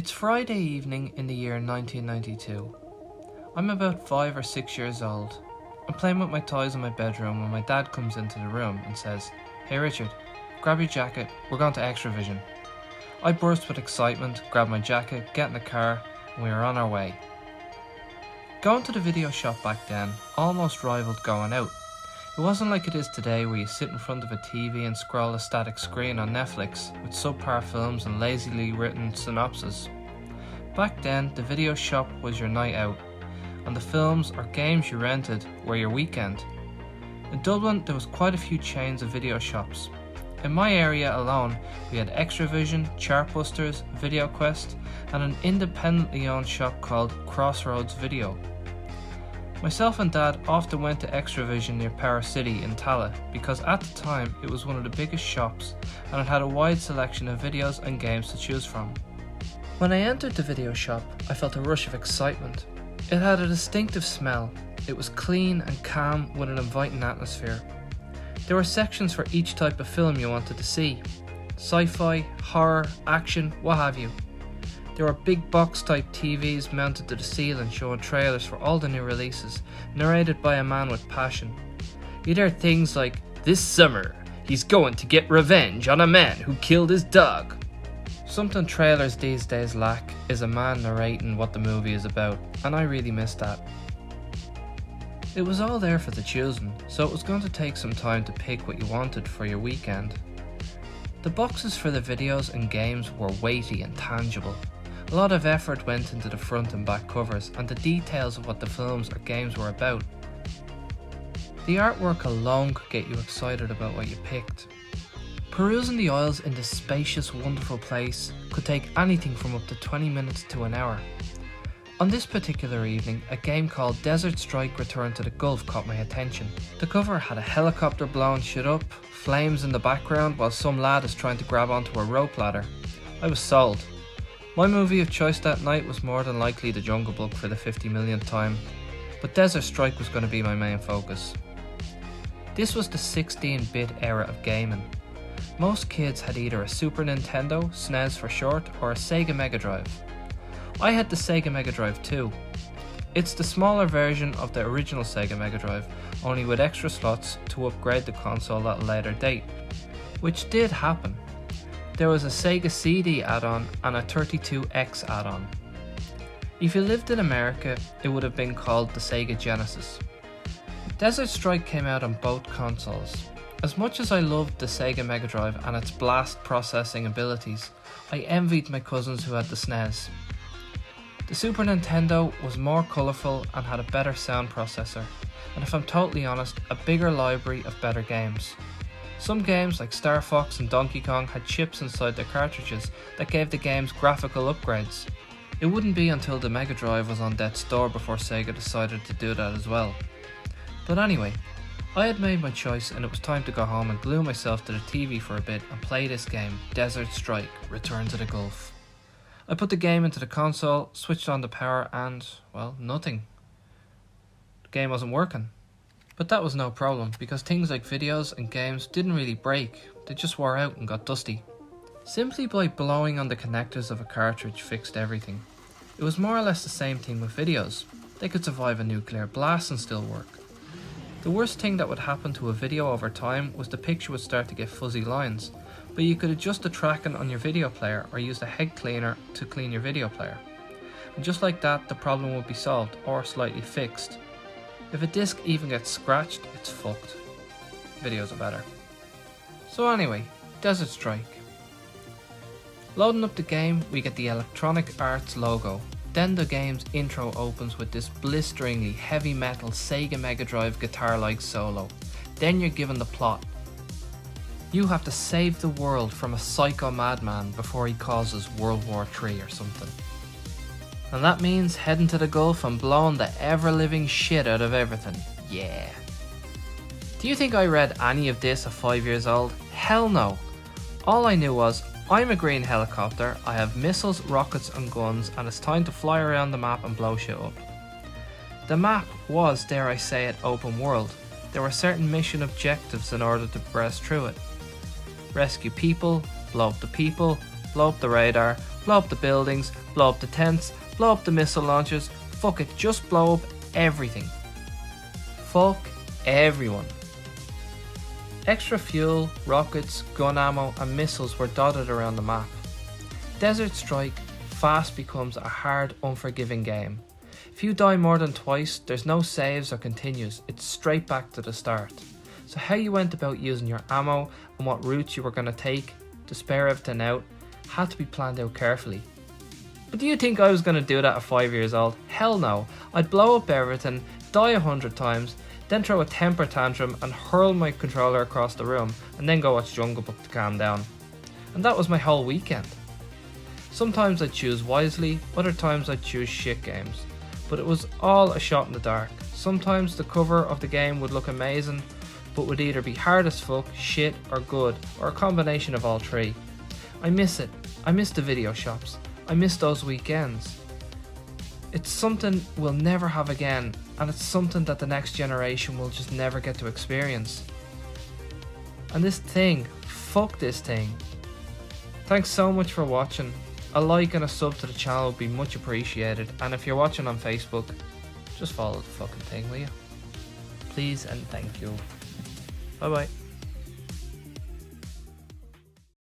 It's Friday evening in the year 1992. I'm about 5 or 6 years old. I'm playing with my toys in my bedroom when my dad comes into the room and says, "Hey Richard, grab your jacket, we're going to Extravision." I burst with excitement, grab my jacket, get in the car, and we were on our way. Going to the video shop back then almost rivaled going out. It wasn't like it is today where you sit in front of a TV and scroll a static screen on Netflix with subpar films and lazily written synopses. Back then, the video shop was your night out, and the films or games you rented were your weekend. In Dublin, there was quite a few chains of video shops. In my area alone, we had Extravision, Chartbusters, VideoQuest, and an independently owned shop called Crossroads Video. Myself and Dad often went to Extravision near Power City in Tallaght because at the time it was one of the biggest shops and it had a wide selection of videos and games to choose from. When I entered the video shop, I felt a rush of excitement. It had a distinctive smell. It was clean and calm with an inviting atmosphere. There were sections for each type of film you wanted to see. Sci-fi, horror, action, what have you. There were big box type TVs mounted to the ceiling showing trailers for all the new releases, narrated by a man with passion. You'd hear things like, "This summer, he's going to get revenge on a man who killed his dog." Something trailers these days lack is a man narrating what the movie is about, and I really miss that. It was all there for the choosing, so it was going to take some time to pick what you wanted for your weekend. The boxes for the videos and games were weighty and tangible. A lot of effort went into the front and back covers and the details of what the films or games were about. The artwork alone could get you excited about what you picked. Perusing the aisles in this spacious, wonderful place could take anything from up to 20 minutes to an hour. On this particular evening, a game called Desert Strike Return to the Gulf caught my attention. The cover had a helicopter blowing shit up, flames in the background while some lad is trying to grab onto a rope ladder. I was sold. My movie of choice that night was more than likely The Jungle Book for the 50 millionth time, but Desert Strike was going to be my main focus. This was the 16-bit era of gaming. Most kids had either a Super Nintendo, SNES for short, or a Sega Mega Drive. I had the Sega Mega Drive too. It's the smaller version of the original Sega Mega Drive, only with extra slots to upgrade the console at a later date, which did happen. There was a Sega CD add-on and a 32X add-on. If you lived in America, it would have been called the Sega Genesis. Desert Strike came out on both consoles. As much as I loved the Sega Mega Drive and its blast processing abilities, I envied my cousins who had the SNES. The Super Nintendo was more colourful and had a better sound processor, and if I'm totally honest, a bigger library of better games. Some games like Star Fox and Donkey Kong had chips inside their cartridges that gave the games graphical upgrades. It wouldn't be until the Mega Drive was on death's door before Sega decided to do that as well. But anyway, I had made my choice and it was time to go home and glue myself to the TV for a bit and play this game, Desert Strike Return to the Gulf. I put the game into the console, switched on the power and, well, nothing. The game wasn't working. But that was no problem because things like videos and games didn't really break, they just wore out and got dusty. Simply by blowing on the connectors of a cartridge fixed everything. It was more or less the same thing with videos. They could survive a nuclear blast and still work. The worst thing that would happen to a video over time was the picture would start to get fuzzy lines, but you could adjust the tracking on your video player or use the head cleaner to clean your video player. And just like that, the problem would be solved or slightly fixed. If a disc even gets scratched, it's fucked. Videos are better. So anyway, Desert Strike. Loading up the game, we get the Electronic Arts logo. Then the game's intro opens with this blisteringly heavy metal Sega Mega Drive guitar-like solo. Then you're given the plot. You have to save the world from a psycho madman before he causes World War III or something. And that means heading to the Gulf and blowing the ever-living shit out of everything. Yeah. Do you think I read any of this at 5 years old? Hell no. All I knew was, I'm a green helicopter, I have missiles, rockets and guns, and it's time to fly around the map and blow shit up. The map was, dare I say it, open world. There were certain mission objectives in order to progress through it. Rescue people, blow up the radar, blow up the buildings, blow up the tents, blow up the missile launchers. Fuck it, just blow up everything. Fuck everyone. Extra fuel, rockets, gun ammo and missiles were dotted around the map. Desert Strike fast becomes a hard, unforgiving game. If you die more than twice, there's no saves or continues, it's straight back to the start. So how you went about using your ammo and what routes you were going to take to spare everything out had to be planned out carefully. But do you think I was going to do that at 5 years old? Hell no. I'd blow up everything, die 100 times, then throw a temper tantrum and hurl my controller across the room and then go watch Jungle Book to calm down. And that was my whole weekend. Sometimes I'd choose wisely, other times I'd choose shit games. But it was all a shot in the dark. Sometimes the cover of the game would look amazing, but would either be hard as fuck, shit or good, or a combination of all three. I miss it. I miss the video shops. I miss those weekends. It's something we'll never have again, and it's something that the next generation will just never get to experience. And this thing, fuck this thing. Thanks so much for watching. A like and a sub to the channel would be much appreciated, and if you're watching on Facebook, just follow the fucking thing, will you? Please and thank you. Bye bye.